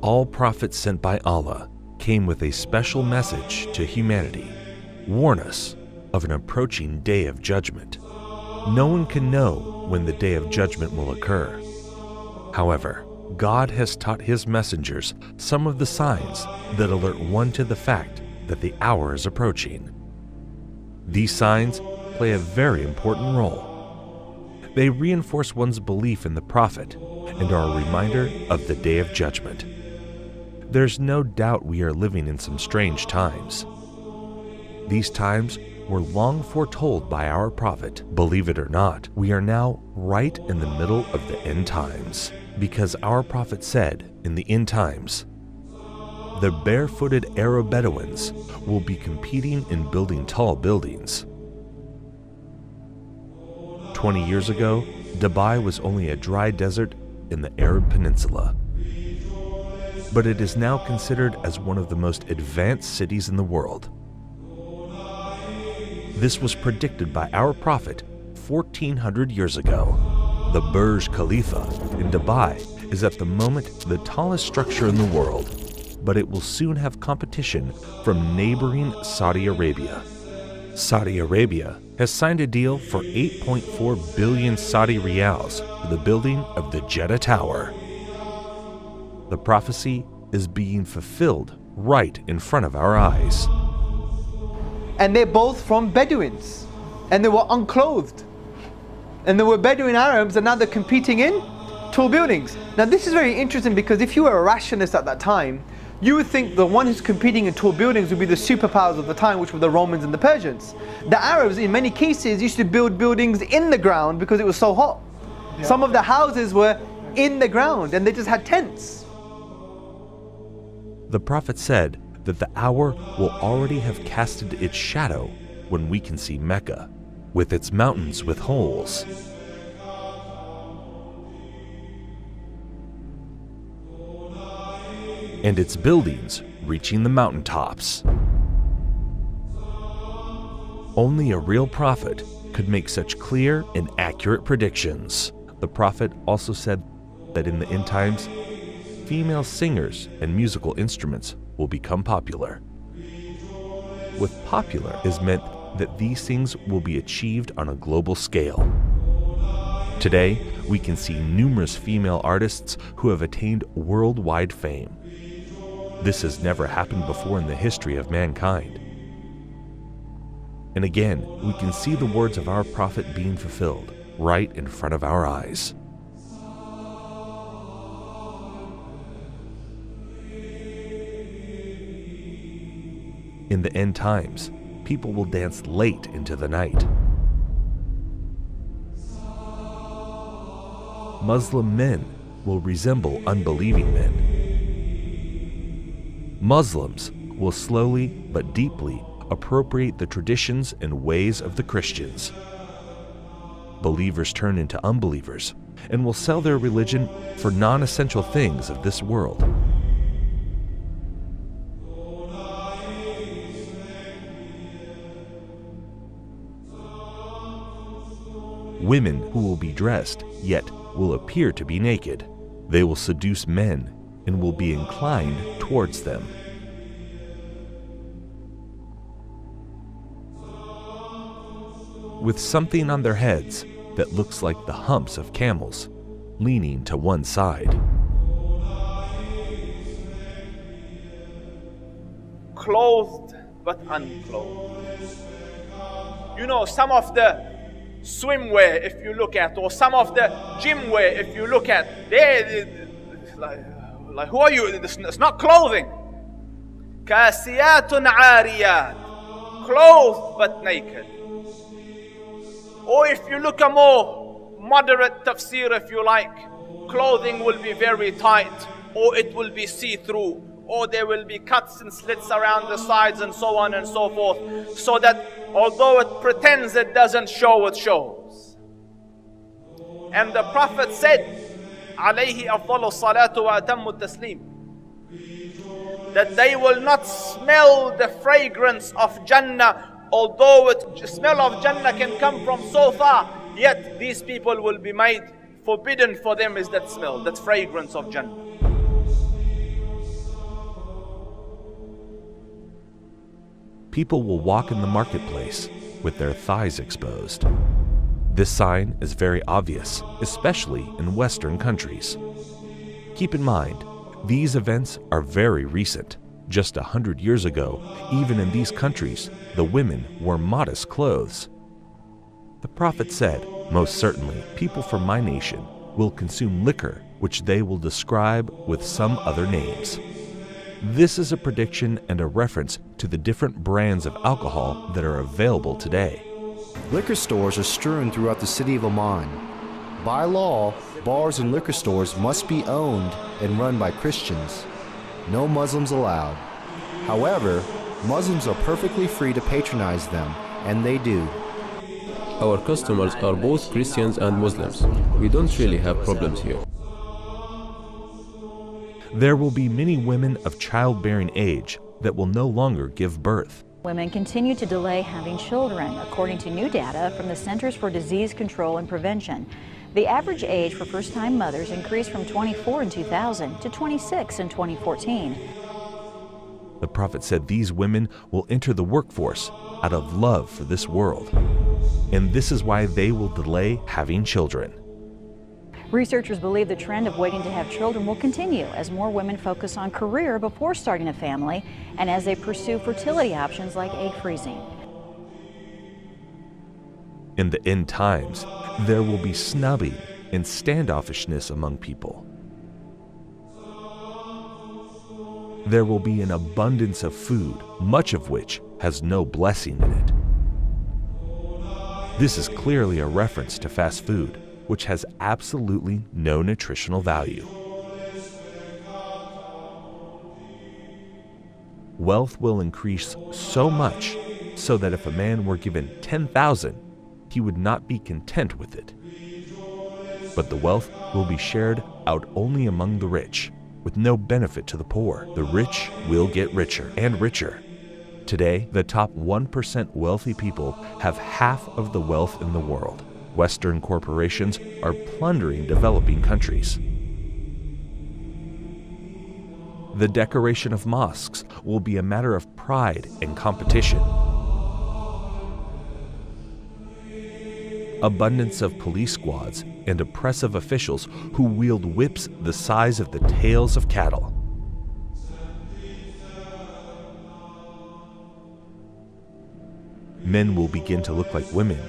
All prophets sent by Allah came with a special message to humanity. Warn us of an approaching day of judgment. No one can know when the day of judgment will occur. However, God has taught His messengers some of the signs that alert one to the fact that the hour is approaching. These signs play a very important role. They reinforce one's belief in the Prophet and are a reminder of the day of judgment. There's no doubt we are living in some strange times. These times were long foretold by our Prophet. Believe it or not, we are now right in the middle of the end times, because our Prophet said in the end times, the barefooted Arab Bedouins will be competing in building tall buildings. 20 years ago, Dubai was only a dry desert in the Arab Peninsula. But it is now considered as one of the most advanced cities in the world. This was predicted by our Prophet 1400 years ago. The Burj Khalifa in Dubai is at the moment the tallest structure in the world, but it will soon have competition from neighboring Saudi Arabia. Saudi Arabia has signed a deal for 8.4 billion Saudi riyals for the building of the Jeddah Tower. The prophecy is being fulfilled right in front of our eyes. And they're both from Bedouins, and they were unclothed. And there were Bedouin Arabs, and now they're competing in tall buildings. Now this is very interesting, because if you were a rationalist at that time, you would think the one who's competing in tall buildings would be the superpowers of the time, which were the Romans and the Persians. The Arabs, in many cases, used to build buildings in the ground because it was so hot. Yeah. Some of the houses were in the ground, and they just had tents. The Prophet said that the hour will already have casted its shadow when we can see Mecca, with its mountains with holes. And its buildings reaching the mountaintops. Only a real prophet could make such clear and accurate predictions. The Prophet also said that in the end times, female singers and musical instruments will become popular. With popular is meant that these things will be achieved on a global scale. Today, we can see numerous female artists who have attained worldwide fame. This has never happened before in the history of mankind. And again, we can see the words of our Prophet being fulfilled right in front of our eyes. In the end times, people will dance late into the night. Muslim men will resemble unbelieving men. Muslims will slowly but deeply appropriate the traditions and ways of the Christians. Believers turn into unbelievers and will sell their religion for non-essential things of this world. Women who will be dressed, yet will appear to be naked. They will seduce men and will be inclined towards them. With something on their heads that looks like the humps of camels, leaning to one side. Clothed but unclothed. You know, some of the swimwear, if you look at, or some of the gym wear, if you look at, they like who are you? It's not clothing. Kasiyatun ariyat, clothed but naked. Or if you look a more moderate tafsir, if you like, clothing will be very tight, or it will be see-through, or there will be cuts and slits around the sides and so on and so forth, so that although it pretends it doesn't show, it shows. And the Prophet said, alayhi afdalu salatu wa atammu taslim, that they will not smell the fragrance of Jannah, although the smell of Jannah can come from so far, yet these people will be made forbidden for them is that smell, that fragrance of Jannah. people will walk in the marketplace with their thighs exposed. This sign is very obvious, especially in Western countries. Keep in mind, these events are very recent. Just 100 years ago, even in these countries, the women wore modest clothes. The Prophet said, "Most certainly, people from my nation will consume liquor which they will describe with some other names." This is a prediction and a reference to the different brands of alcohol that are available today. Liquor stores are strewn throughout the city of Amman. By law, bars and liquor stores must be owned and run by Christians. No Muslims allowed. However, Muslims are perfectly free to patronize them, and they do. Our customers are both Christians and Muslims. We don't really have problems here. There will be many women of childbearing age that will no longer give birth. Women continue to delay having children, according to new data from the Centers for Disease Control and Prevention. The average age for first-time mothers increased from 24 in 2000 to 26 in 2014. The Prophet said these women will enter the workforce out of love for this world, and this is why they will delay having children. Researchers believe the trend of waiting to have children will continue as more women focus on career before starting a family and as they pursue fertility options like egg freezing. In the end times, there will be snubbing and standoffishness among people. There will be an abundance of food, much of which has no blessing in it. This is clearly a reference to fast food, which has absolutely no nutritional value. Wealth will increase so much so that if a man were given 10,000, he would not be content with it. But the wealth will be shared out only among the rich, with no benefit to the poor. The rich will get richer and richer. Today, the top 1% wealthy people have half of the wealth in the world. Western corporations are plundering developing countries. The decoration of mosques will be a matter of pride and competition. Abundance of police squads and oppressive officials who wield whips the size of the tails of cattle. Men will begin to look like women,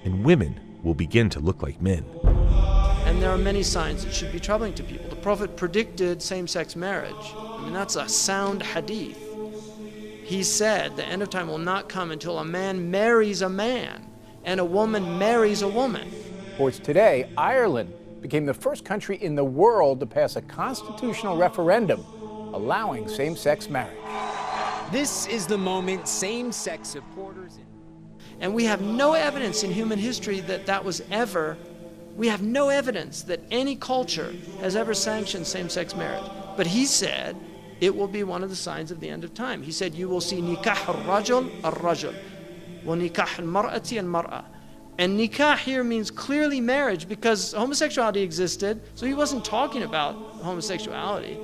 and women will begin to look like men. And there are many signs that should be troubling to people. The Prophet predicted same-sex marriage. I mean, that's a sound hadith. He said the end of time will not come until a man marries a man and a woman marries a woman. Sports today, Ireland became the first country in the world to pass a constitutional referendum allowing same-sex marriage. This is the moment same-sex supporters... And we have no evidence in human history that that was ever, we have no evidence that any culture has ever sanctioned same-sex marriage. But he said it will be one of the signs of the end of time. He said you will see nikah al-rajul al-rajul, wa nikah al-mar'ati al-mar'a. And nikah here means clearly marriage because homosexuality existed, so he wasn't talking about homosexuality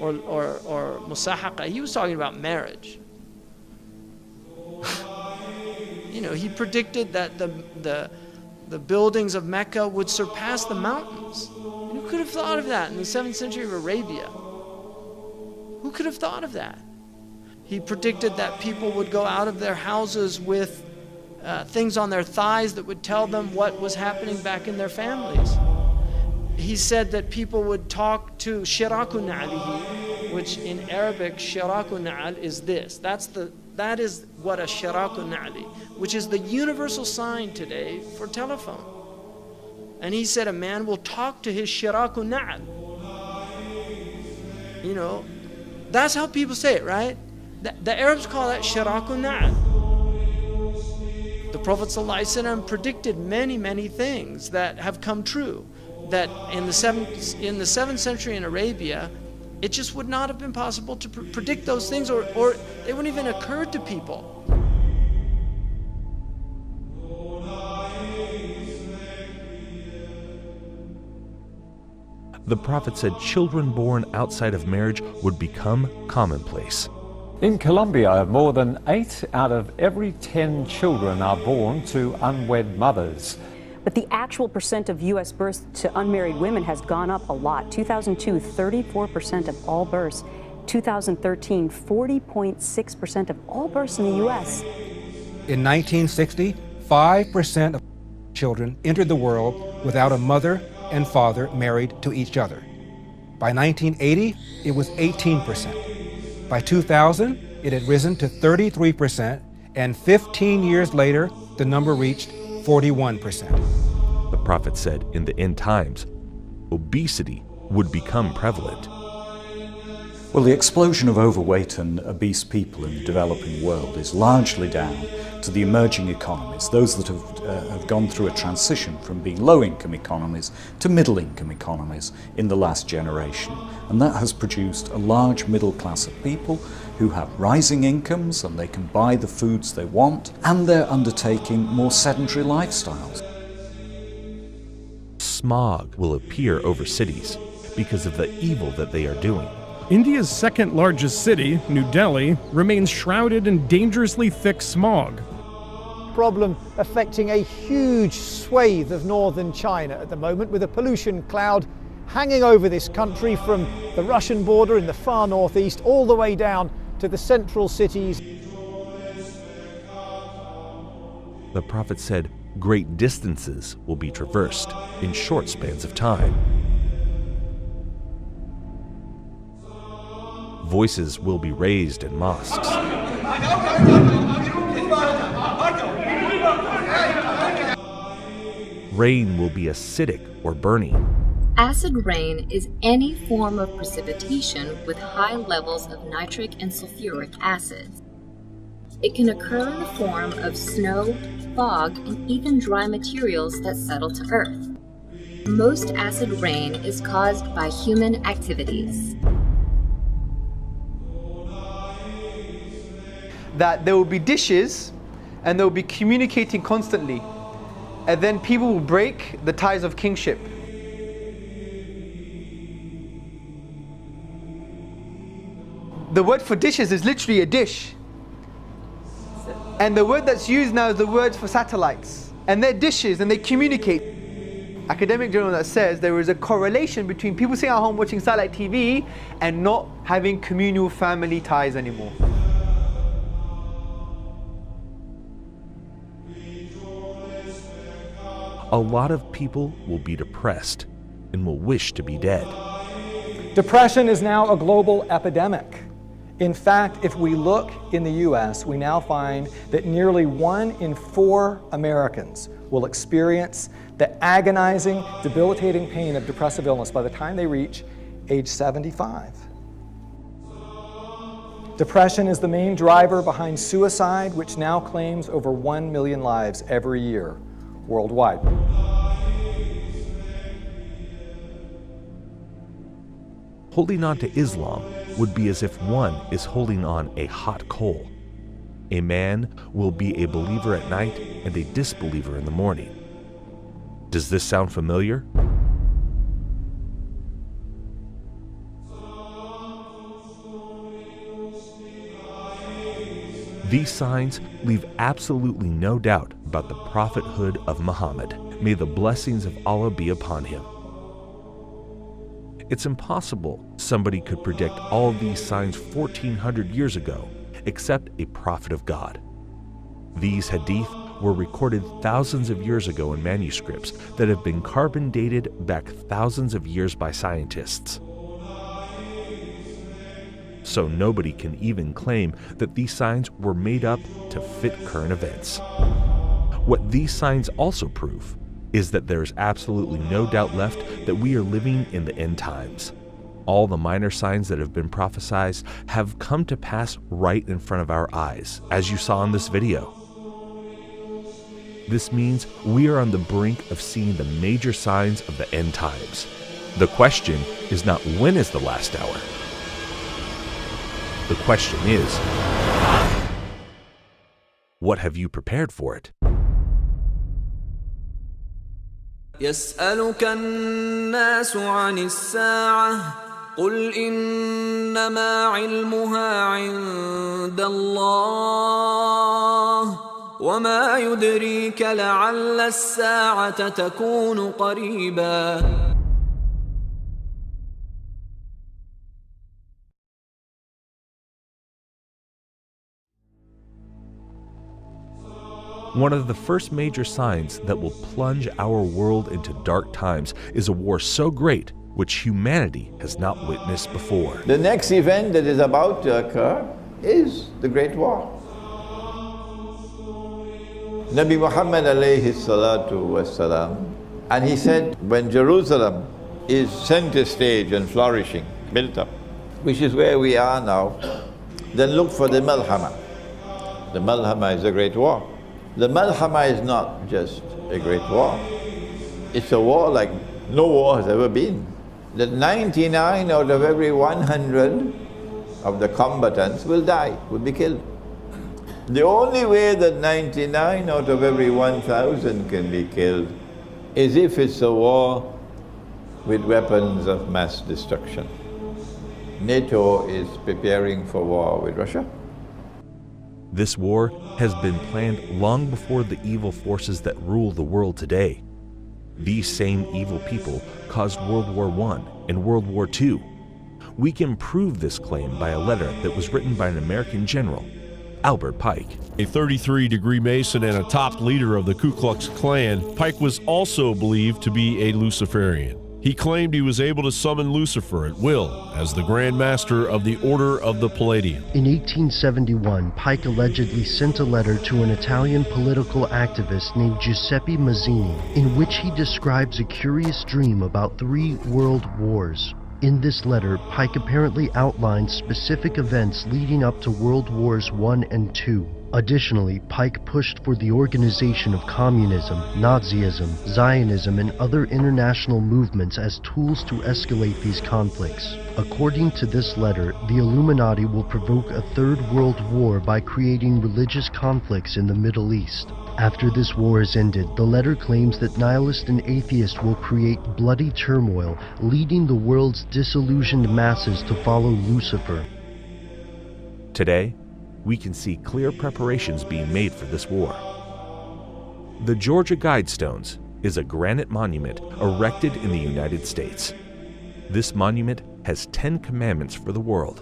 or musahaqa. He was talking about marriage. You know, he predicted that the buildings of Mecca would surpass the mountains. Who could have thought of that in the 7th century of Arabia? Who could have thought of that? He predicted that people would go out of their houses with things on their thighs that would tell them what was happening back in their families. He said that people would talk to shiraku na'alihi, which in Arabic, shiraku na'al is this. That is what a shiraku na'ali, which is the universal sign today for telephone. And he said a man will talk to his shiraku na'al. You know, that's how people say it, right? The Arabs call that shiraku na'al. The Prophet ﷺ predicted many things that have come true. That in the 7th century in Arabia, it just would not have been possible to predict those things, or they wouldn't even occur to people. The Prophet said children born outside of marriage would become commonplace. In Colombia, more than 8 out of every 10 children are born to unwed mothers. But the actual percent of U.S. births to unmarried women has gone up a lot. 2002, 34% of all births. 2013, 40.6% of all births in the U.S. In 1960, 5% of children entered the world without a mother and father married to each other. By 1980, it was 18%. By 2000, it had risen to 33%, and 15 years later, the number reached 41%. The prophet said in the end times, obesity would become prevalent. Well, the explosion of overweight and obese people in the developing world is largely down to the emerging economies, those that have gone through a transition from being low-income economies to middle-income economies in the last generation. And that has produced a large middle class of people who have rising incomes and they can buy the foods they want, and they're undertaking more sedentary lifestyles. Smog will appear over cities because of the evil that they are doing. India's second largest city, New Delhi, remains shrouded in dangerously thick smog. Problem affecting a huge swathe of northern China at the moment, with a pollution cloud hanging over this country from the Russian border in the far northeast all the way down to the central cities. The prophet said great distances will be traversed in short spans of time. Voices will be raised in mosques. Rain will be acidic or burning. Acid rain is any form of precipitation with high levels of nitric and sulfuric acids. It can occur in the form of snow, fog, and even dry materials that settle to earth. Most acid rain is caused by human activities. That there will be dishes and they will be communicating constantly, and then people will break the ties of kingship. The word for dishes is literally a dish, and the word that's used now is the word for satellites, and they're dishes and they communicate. Academic journal that says there is a correlation between people sitting at home watching satellite TV and not having communal family ties anymore. A lot of people will be depressed and will wish to be dead. Depression is now a global epidemic. In fact, if we look in the US, we now find that nearly 1 in 4 Americans will experience the agonizing, debilitating pain of depressive illness by the time they reach age 75. Depression is the main driver behind suicide, which now claims over 1 million lives every year worldwide. Holding on to Islam would be as if one is holding on a hot coal. A man will be a believer at night and a disbeliever in the morning. Does this sound familiar? These signs leave absolutely no doubt about the prophethood of Muhammad. May the blessings of Allah be upon him. It's impossible somebody could predict all of these signs 1400 years ago, except a prophet of God. These hadith were recorded thousands of years ago in manuscripts that have been carbon dated back thousands of years by scientists. So nobody can even claim that these signs were made up to fit current events. What these signs also prove is that there is absolutely no doubt left that we are living in the end times. All the minor signs that have been prophesied have come to pass right in front of our eyes, as you saw in this video. This means we are on the brink of seeing the major signs of the end times. The question is not when is the last hour. The question is, what have you prepared for it? يسألك الناس عن الساعة قل إنما علمها عند الله وما يدريك لعل الساعة تكون قريبا. One of the first major signs that will plunge our world into dark times is a war so great which humanity has not witnessed before. The next event that is about to occur is the Great War. Nabi Muhammad alayhi salatu wassalam, and he said, when Jerusalem is center stage and flourishing, built up, which is where we are now, then look for the Malhama. The Malhama is a great war. The Malhama is not just a great war. It's a war like no war has ever been. That 99 out of every 100 of the combatants will die, will be killed. The only way that 99 out of every 1,000 can be killed is if it's a war with weapons of mass destruction. NATO is preparing for war with Russia. This war has been planned long before the evil forces that rule the world today. These same evil people caused World War I and World War II. We can prove this claim by a letter that was written by an American general, Albert Pike. A 33-degree Mason and a top leader of the Ku Klux Klan, Pike was also believed to be a Luciferian. He claimed he was able to summon Lucifer at will as the Grand Master of the Order of the Palladium. In 1871, Pike allegedly sent a letter to an Italian political activist named Giuseppe Mazzini, in which he describes a curious dream about 3 world wars. In this letter, Pike apparently outlined specific events leading up to World Wars I and II. Additionally, Pike pushed for the organization of communism, Nazism, Zionism, and other international movements as tools to escalate these conflicts. According to this letter, the Illuminati will provoke a 3rd World War by creating religious conflicts in the Middle East. After this war is ended, the letter claims that nihilists and atheists will create bloody turmoil, leading the world's disillusioned masses to follow Lucifer. Today, we can see clear preparations being made for this war. The Georgia Guidestones is a granite monument erected in the United States. This monument has 10 commandments for the world,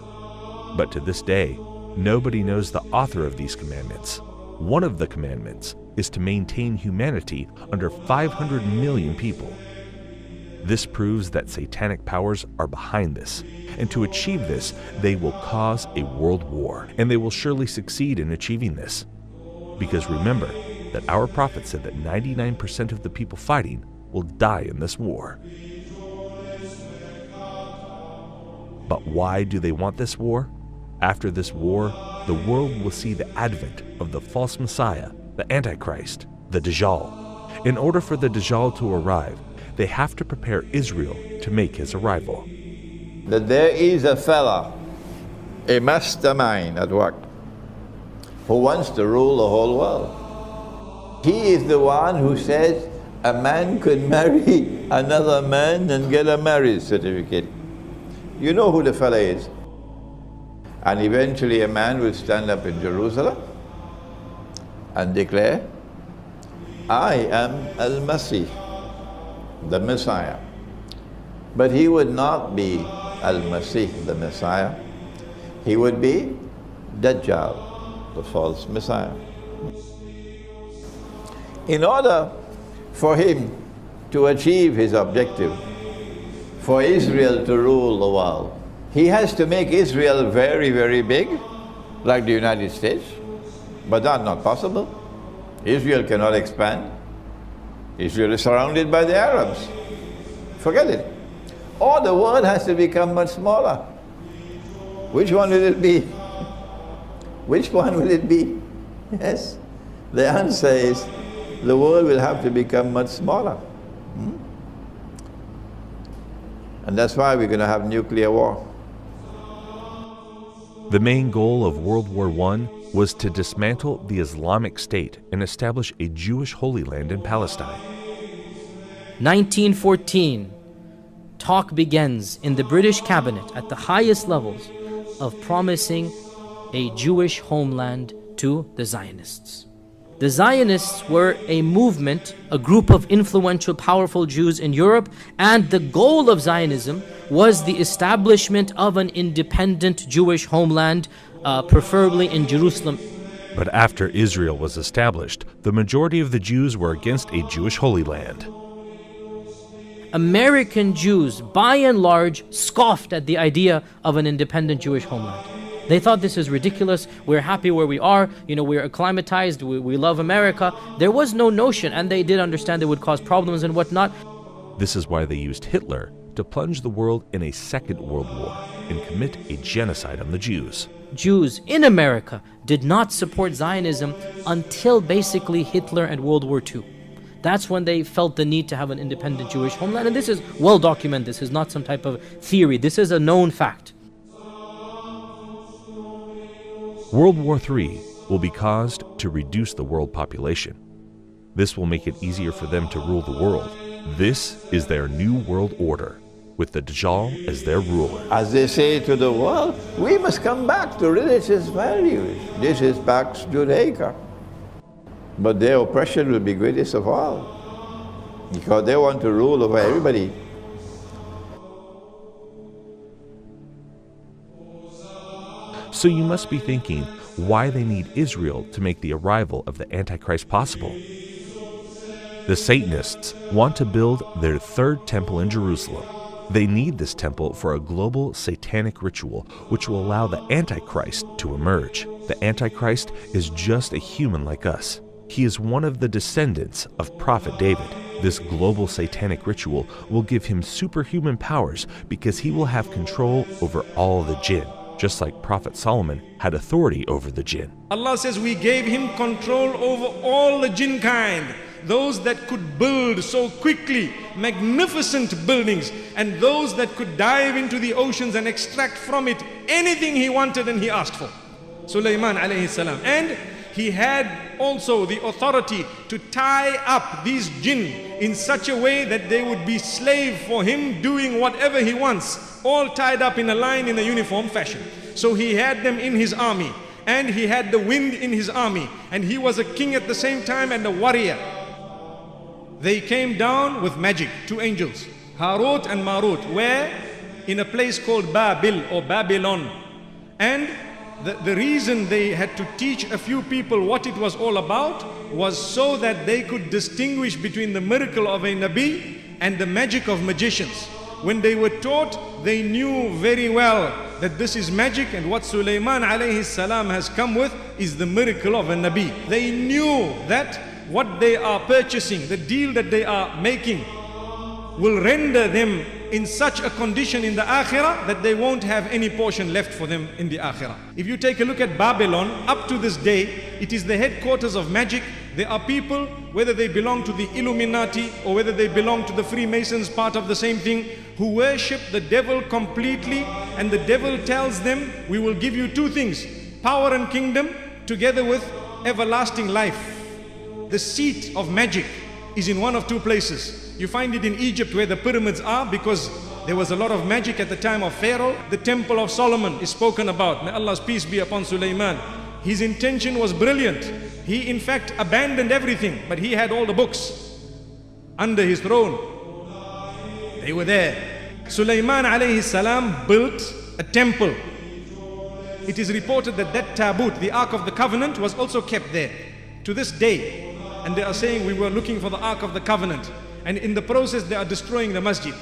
but to this day, nobody knows the author of these commandments. One of the commandments is to maintain humanity under 500 million people. This proves that satanic powers are behind this, and to achieve this, they will cause a world war, and they will surely succeed in achieving this. Because remember that our prophet said that 99% of the people fighting will die in this war. But why do they want this war? After this war, the world will see the advent of the false Messiah, the Antichrist, the Dajjal. In order for the Dajjal to arrive, they have to prepare Israel to make his arrival. That there is a fella, a mastermind at work, who wants to rule the whole world. He is the one who says a man could marry another man and get a marriage certificate. You know who the fella is. And eventually a man will stand up in Jerusalem and declare, I am Al-Masih, the Messiah. But he would not be Al-Masih, the Messiah. He would be Dajjal, the false Messiah. In order for him to achieve his objective, for Israel to rule the world, he has to make Israel very, very big, like the United States. But that's not possible. Israel cannot expand. Israel is surrounded by the Arabs. Forget it. Or the world has to become much smaller. Which one will it be? Which one will it be? Yes. The answer is the world will have to become much smaller. And that's why we're going to have nuclear war. The main goal of World War I was to dismantle the Islamic State and establish a Jewish Holy Land in Palestine. 1914. talk begins in the British cabinet at the highest levels of promising a Jewish homeland to the Zionists. The Zionists were a movement, a group of influential, powerful Jews in Europe, and the goal of Zionism was the establishment of an independent Jewish homeland, preferably in Jerusalem. But after Israel was established, the majority of the Jews were against a Jewish Holy Land. American Jews, by and large, scoffed at the idea of an independent Jewish homeland. They thought this is ridiculous, we're happy where we are, we're acclimatized, we love America. There was no notion, and they did understand it would cause problems and whatnot. This is why they used Hitler to plunge the world in a second world war and commit a genocide on the Jews. Jews in America did not support Zionism until basically Hitler and World War II. That's when they felt the need to have an independent Jewish homeland, and this is well documented. This is not some type of theory. This is a known fact. World War III will be caused to reduce the world population. This will make it easier for them to rule the world. This is their new world order, with the Dajjal as their ruler. As they say to the world, we must come back to religious values. This is Pax Judaica. But their oppression will be greatest of all, because they want to rule over everybody. So you must be thinking why they need Israel to make the arrival of the Antichrist possible. The Satanists want to build their third temple in Jerusalem. They need this temple for a global satanic ritual which will allow the Antichrist to emerge. The Antichrist is just a human like us. He is one of the descendants of Prophet David. This global satanic ritual will give him superhuman powers because he will have control over all the jinn, just like Prophet Solomon had authority over the jinn. Allah says we gave him control over all the jinn kind, those that could build so quickly magnificent buildings, and those that could dive into the oceans and extract from it anything he wanted and he asked for. Sulaiman alayhi salam. And he had also the authority to tie up these jinn in such a way that they would be slave for him, doing whatever he wants, all tied up in a line in a uniform fashion. So he had them in his army, and he had the wind in his army, and he was a king at the same time and a warrior. They came down with magic, two angels, Harut and Marut, where in a place called Babil or Babylon. And the reason they had to teach a few people what it was all about was so that they could distinguish between the miracle of a Nabi and the magic of magicians. When they were taught, they knew very well that this is magic, and what Sulaiman alayhi salam has come with is the miracle of a Nabi. They knew that what they are purchasing, the deal that they are making, will render them in such a condition in the Akhirah that they won't have any portion left for them in the Akhirah. If you take a look at Babylon, up to this day, it is the headquarters of magic. There are people, whether they belong to the Illuminati or whether they belong to the Freemasons, part of the same thing, who worship the devil completely, and the devil tells them, we will give you two things, power and kingdom together with everlasting life. The seat of magic is in one of two places. You find it in Egypt where the pyramids are, because there was a lot of magic at the time of Pharaoh. The temple of Solomon is spoken about. May Allah's peace be upon Sulaiman. His intention was brilliant. He in fact abandoned everything, but he had all the books under his throne. They were there. Sulaiman alayhi salam built a temple. It is reported that that tabut, the Ark of the Covenant, was also kept there to this day. And they are saying we were looking for the Ark of the Covenant, and in the process they are destroying the masjid.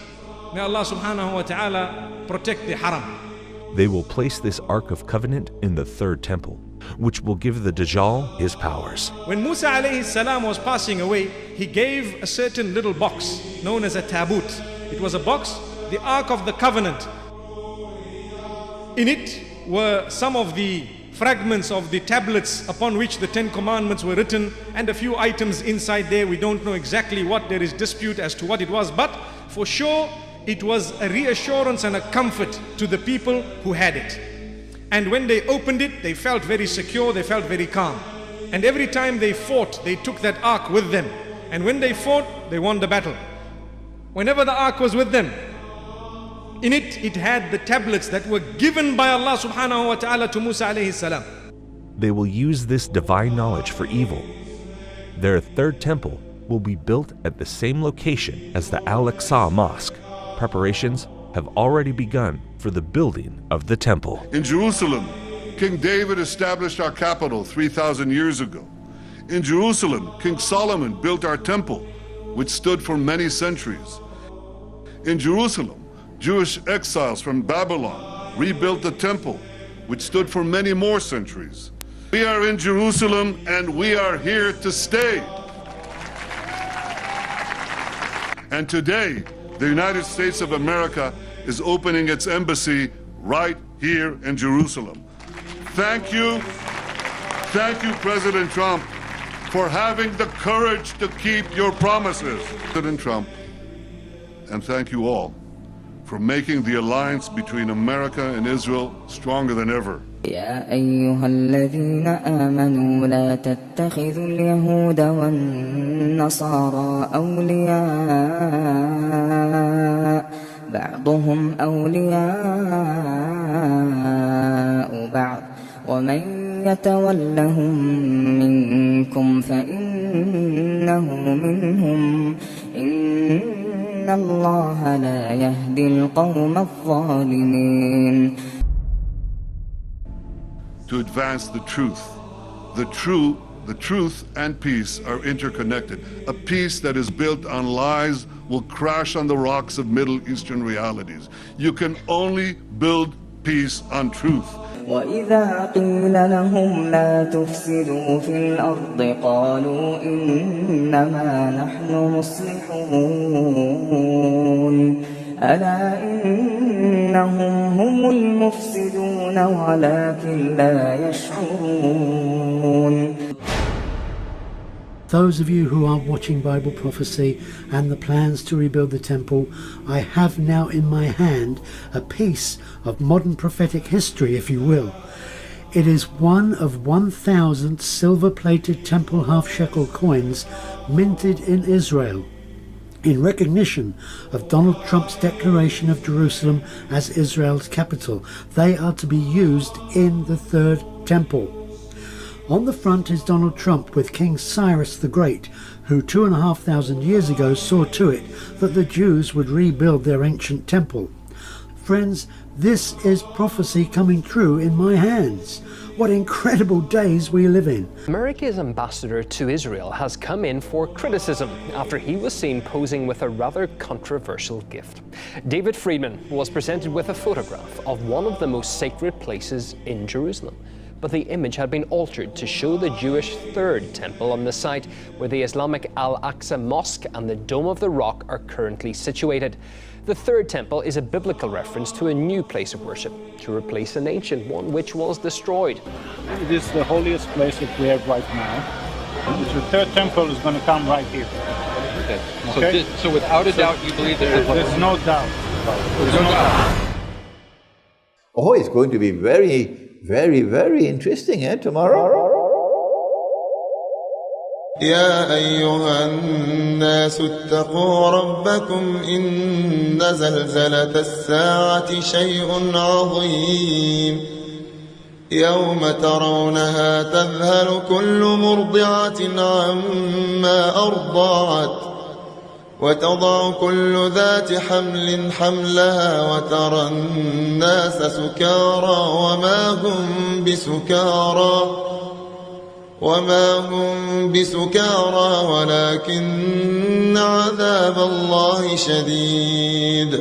May Allah subhanahu wa ta'ala protect the haram. They will place this Ark of Covenant in the third temple, which will give the Dajjal his powers. When Musa alayhi salam was passing away, he gave a certain little box known as a tabut. It was a box, the Ark of the Covenant. In it were some of the fragments of the tablets upon which the 10 commandments were written, and a few items inside there. We don't know exactly what, there is dispute as to what it was, but for sure it was a reassurance and a comfort to the people who had it. And when they opened it, they felt very secure, they felt very calm. And every time they fought, they took that ark with them. And when they fought, they won the battle. Whenever the ark was with them, In it, it had the tablets that were given by Allah subhanahu wa ta'ala to Musa alayhi salam. They will use this divine knowledge for evil. Their third temple will be built at the same location as the Al-Aqsa Mosque. Preparations have already begun for the building of the temple. In Jerusalem, King David established our capital 3,000 years ago. In Jerusalem, King Solomon built our temple, which stood for many centuries. In Jerusalem, Jewish exiles from Babylon rebuilt the temple, which stood for many more centuries. We are in Jerusalem and we are here to stay. And today, the United States of America is opening its embassy right here in Jerusalem. Thank you, President Trump, for having the courage to keep your promises. President Trump, and thank you all for making the alliance between America and Israel stronger than ever. يا أيها الذين آمنوا لا تتخذوا اليهود والنصارى أولياء بعضهم أولياء بعض ومن يتولهم منكم فإنه منهم إن الله لا يهدي القوم الظالمين. To advance the truth. The truth and peace are interconnected. A peace that is built on lies will crash on the rocks of Middle Eastern realities. You can only build peace on truth. وإذا قيل لهم لا تفسدوا في الأرض قالوا إنما نحن مصلحون ألا إنهم هم المفسدون ولكن لا يشعرون. Those of you who are watching Bible prophecy and the plans to rebuild the temple, I have now in my hand a piece of modern prophetic history, if you will. It is one of 1,000 silver-plated temple half-shekel coins minted in Israel in recognition of Donald Trump's declaration of Jerusalem as Israel's capital. They are to be used in the third temple. On the front is Donald Trump with King Cyrus the Great, who 2,500 years ago saw to it that the Jews would rebuild their ancient temple. Friends, this is prophecy coming true in my hands. What incredible days we live in. America's ambassador to Israel has come in for criticism after he was seen posing with a rather controversial gift. David Friedman was presented with a photograph of one of the most sacred places in Jerusalem. But the image had been altered to show the Jewish third temple on the site where the Islamic Al-Aqsa Mosque and the Dome of the Rock are currently situated. The third temple is a biblical reference to a new place of worship, to replace an ancient one which was destroyed. It is the holiest place that we have right now. The third temple is going to come right here. Okay. So without a doubt, you believe that there's no doubt. There's no doubt. Oh, it's going to be very, very interesting, tomorrow. يا أيها الناس اتقوا ربكم إن زلزلة الساعة شيء عظيم يوم ترونها تذهل كل مرضعة عما أرضعت وتضع كل ذات حمل حملها وترى الناس سكارى وما هم بسكارى ولكن عذاب الله شديد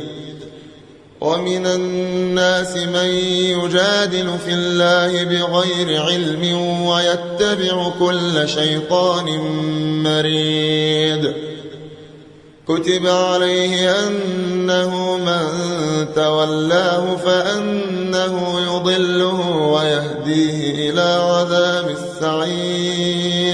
ومن الناس من يجادل في الله بغير علم ويتبع كل شيطان مريد كتب عليه أنه من تولاه فأنه يضله ويهديه إلى عذاب السعير